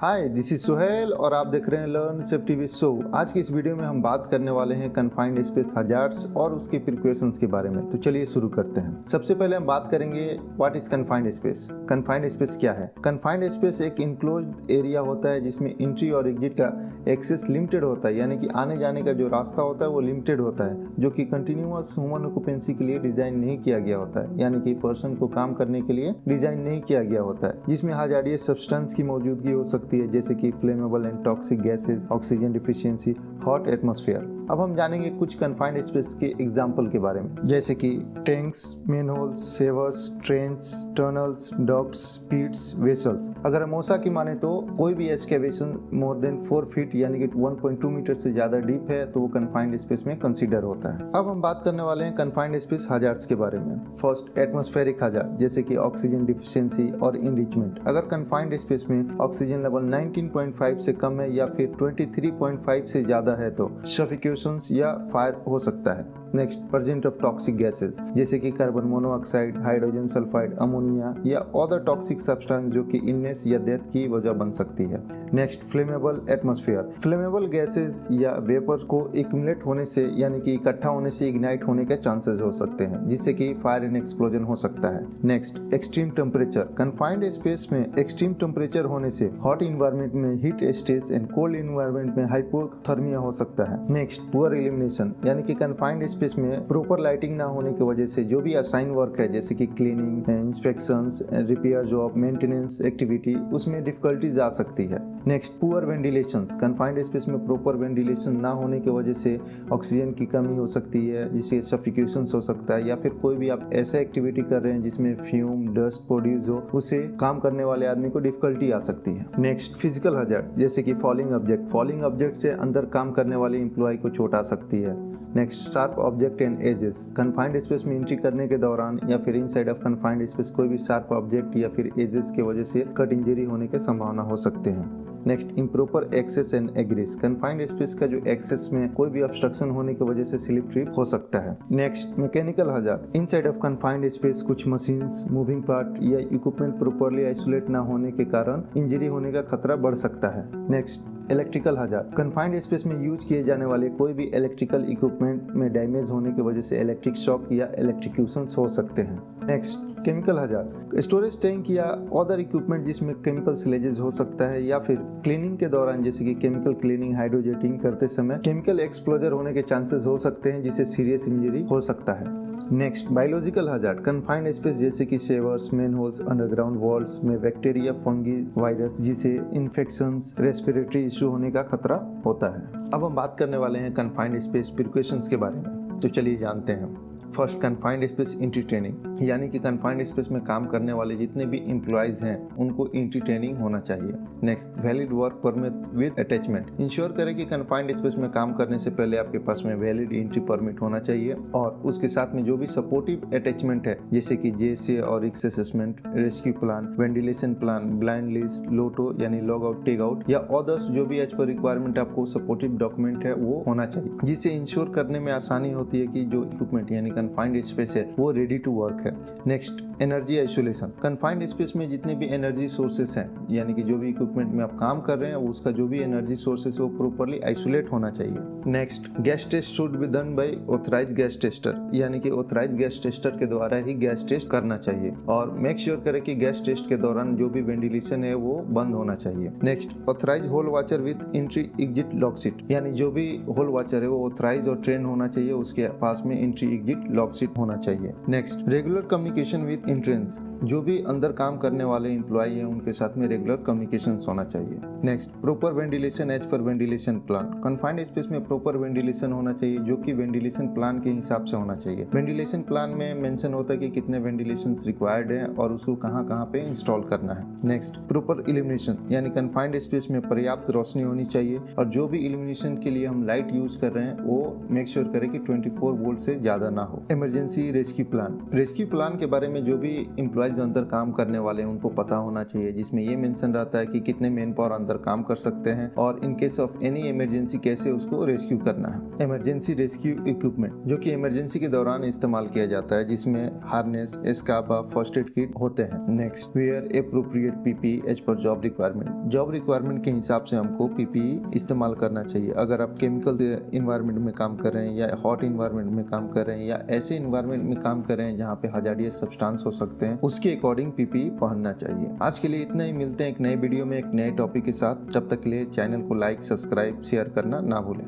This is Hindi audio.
हाय, दिस इज सुहेल और आप देख रहे हैं लर्न सेफ्टी विद शो। आज की इस वीडियो में हम बात करने वाले हैं कन्फाइंड स्पेस हजार्ड्स और उसके प्रिकॉशंस के बारे में। तो चलिए शुरू करते हैं। सबसे पहले हम बात करेंगे what is confined space. Confined space क्या है? कन्फाइंड स्पेस एक इनक्लोज्ड एरिया होता है जिसमें एंट्री और एग्जिट का एक्सेस लिमिटेड होता है, यानी कि आने जाने का जो रास्ता होता है वो लिमिटेड होता है, जो कि कंटिन्यूअस ह्यूमन ऑक्यूपेंसी के लिए डिजाइन नहीं किया गया होता है, यानी कि पर्सन को काम करने के लिए डिजाइन नहीं किया गया होता है, जिसमें हजार्डियस सब्सटेंस की मौजूदगी हो सकती है, जैसे कि flammable and toxic gases, oxygen deficiency, hot atmosphere. अब हम जानेंगे कुछ कन्फाइंड स्पेस के एग्जाम्पल के बारे में, जैसे कि tanks, manholes, sewers, trains, tunnels, ducts, pits, vessels. अगर हम ओसा की माने तो कोई भी एक्सकेवेशन मोर देन 4 फीट यानी कि 1.2 मीटर से ज्यादा डीप है तो वो कन्फाइंड स्पेस में कंसीडर होता है। अब हम बात करने वाले हैं कन्फाइंड स्पेस हजार्ड्स के बारे में। फर्स्ट, एटमॉस्फेरिक हजार्ड, जैसे कि ऑक्सीजन डिफिशियंसी और इनरिचमेंट। अगर कन्फाइंड स्पेस में ऑक्सीजन लेवल 19.5 से कम है या फिर 23.5 से ज्यादा है तो सफिकेशंस या फायर हो सकता है। Next, present of toxic gases, जैसे कि carbon monoxide, hydrogen sulphide, ammonia या अदर टॉक्सिक सब्सटेंस जो कि इलनेस या डेथ की वजह बन सकती है। Next, flammable atmosphere. Flammable gases या वेपर को एक्यूमुलेट होने से यानी कि इकट्ठा होने से इग्नाइट होने के चांसेस हो सकते हैं, जिससे कि फायर एंड एक्सप्लोजन हो सकता है। Next, extreme temperature. Confined space में एक्सट्रीम टेम्परेचर होने से हॉट इन्वायरमेंट में heat stress and cold environment में हाइपोथर्मिया हो सकता है। नेक्स्ट, पुअर इल्यूमिनेशन, यानी कि कन्फाइंड स्पेस में प्रॉपर लाइटिंग ना होने की वजह से जो भी असाइन वर्क है, जैसे कि cleaning, inspections, repair job, maintenance activity, उसमें डिफिकल्टीज आ सकती है। Next, poor ventilations. Confined space में प्रॉपर वेंटिलेशन ना होने की वजह से ऑक्सीजन की कमी हो सकती है, जिससे सफिकेशंस हो सकता है, या फिर कोई भी आप ऐसा एक्टिविटी कर रहे हैं जिसमें फ्यूम, डस्ट प्रोड्यूस हो, उससे काम करने वाले आदमी को डिफिकल्टी आ सकती है। नेक्स्ट, फिजिकल हजार्ड, जैसे कि फॉलिंग ऑब्जेक्ट। फॉलिंग ऑब्जेक्ट से अंदर काम करने वाले एम्प्लॉय को चोट आ सकती है। Next, sharp object and edges. Confined space में एंट्री करने के दौरान या फिर इनसाइड ऑफ कन्फाइंड स्पेस कोई भी शार्प ऑब्जेक्ट या फिर एजेस की वजह से कट इंजरी होने की संभावना हो सकते हैं। Next, improper access and egress. Confined space का जो एक्सेस में कोई भी ऑब्स्ट्रक्शन होने की वजह से स्लिप ट्रिप हो सकता है। Next, mechanical hazard. Inside of confined space कुछ मशीन्स, मूविंग पार्ट या इक्विपमेंट प्रॉपर्ली आइसोलेट ना होने के कारण इंजरी होने का खतरा बढ़ सकता है। Next, electrical hazard. Confined space में यूज किए जाने वाले कोई भी इलेक्ट्रिकल इक्विपमेंट में डैमेज होने की वजह से इलेक्ट्रिक शॉक या इलेक्ट्रोक्यूशंस हो सकते हैं। Next, chemical hazard. Storage tank या अदर इक्विपमेंट जिसमें केमिकल स्लेजेस हो सकता है, या फिर क्लीनिंग के दौरान जैसे कि केमिकल क्लीनिंग, हाइड्रोजेटिंग करते समय केमिकल एक्सप्लोजर होने के चांसेस हो सकते हैं, जिससे सीरियस इंजरी हो सकता है। Next, biological hazard. Confined space जैसे कि सेवर्स, मेनहोल्स, अंडरग्राउंड वॉल्स में बैक्टीरिया, फंगी, वायरस, जिसे इन्फेक्शंस, रेस्पिरेटरी इशू होने का खतरा होता है। अब हम बात करने वाले हैं कन्फाइंड स्पेस प्रिकॉशंस के बारे में, तो चलिए जानते हैं। First, confined space entry training, यानी कि कन्फाइंड स्पेस में काम करने वाले जितने भी एम्प्लॉयज हैं उनको एंट्री ट्रेनिंग होना चाहिए। Next, valid work permit with attachment. Ensure करें कि कन्फाइंड स्पेस में काम करने से पहले आपके पास में वैलिड एंट्री परमिट होना चाहिए, और उसके साथ में जो भी सपोर्टिव अटैचमेंट है, जैसे कि जेएसए और risk assessment, rescue plan, ventilation plan, blind list, LOTO यानी लॉग आउट, टेक आउट या अदर्स जो भी एज पर रिक्वायरमेंट आपको सपोर्टिव डॉक्यूमेंट है वो होना चाहिए, जिससे इंश्योर करने में आसानी होती है कि जो इक्विपमेंट यानी कन्फाइंड स्पेस है वो रेडी टू वर्क है। Next, energy isolation. Confined space में जितने भी एनर्जी सोर्सेस हैं, यानी कि जो भी इक्विपमेंट में आप काम कर रहे हैं उसका जो भी एनर्जी सोर्सेस वो प्रॉपर्ली आइसोलेट होना चाहिए। Next, gas test should be done by authorised gas tester, यानी कि ऑथराइज्ड गैस टेस्टर के द्वारा ही गैस टेस्ट करना चाहिए, और मेक श्योर करें कि गैस टेस्ट के दौरान जो भी वेंटिलेशन है वो बंद होना चाहिए। Next, authorised hole watcher with entry exit lock sheet, यानी जो भी होल वॉचर है वो ऑथराइज और ट्रेन होना चाहिए, उसके पास में एंट्री एग्जिट लॉक सीट होना चाहिए। Next, regular communication with entrance, जो भी अंदर काम करने वाले एम्प्लॉय हैं उनके साथ में रेगुलर कम्युनिकेशन होना चाहिए। Next, proper ventilation as per ventilation plan. Confined space में प्रॉपर वेंटिलेशन होना चाहिए, जो कि वेंटिलेशन प्लान के हिसाब से होना चाहिए। वेंटिलेशन प्लान में मेंशन होता है कि कितने वेंटिलेशन रिक्वायर्ड है और उसको कहाँ कहाँ पे इंस्टॉल करना है। नेक्स्ट, प्रॉपर इल्यूमिनेशन, यानी कन्फाइंड स्पेस में पर्याप्त रोशनी होनी चाहिए, और जो भी इल्यूमिनेशन के लिए हम लाइट यूज कर रहे हैं वो मेक श्योर करें कि 24 वोल्ट से ज्यादा ना हो। Emergency rescue plan. Rescue plan के बारे में जो भी एम्प्लॉय एम्प्लॉयज जो अंदर काम करने वाले हैं उनको पता होना चाहिए, जिसमें ये मेंशन रहता है कि कितने मैन पावर अंदर काम कर सकते हैं और in case of any emergency कैसे उसको रेस्क्यू करना है। इमरजेंसी रेस्क्यू इक्विपमेंट जो कि इमरजेंसी के दौरान इस्तेमाल किया जाता है, जिसमें harness, SCBA, first aid kit होते हैं। Next, wear appropriate PPE as per job requirement. Job requirement के हिसाब से हमको पीपीई इस्तेमाल करना चाहिए। अगर आप केमिकल इन्वायरमेंट में काम कर रहे हैं या हॉट इन्वायरमेंट में काम कर रहे हैं या ऐसे इन्वायरमेंट में काम कर रहे हैं जहाँ पे हजार्डियस सब्सटेंस हो सकते हैं, उसके अकॉर्डिंग पीपीई पहनना चाहिए। आज के लिए इतना ही, मिलते हैं एक नए वीडियो में एक नए टॉपिक के साथ। तब तक के लिए चैनल को लाइक, सब्सक्राइब, शेयर करना ना भूलें।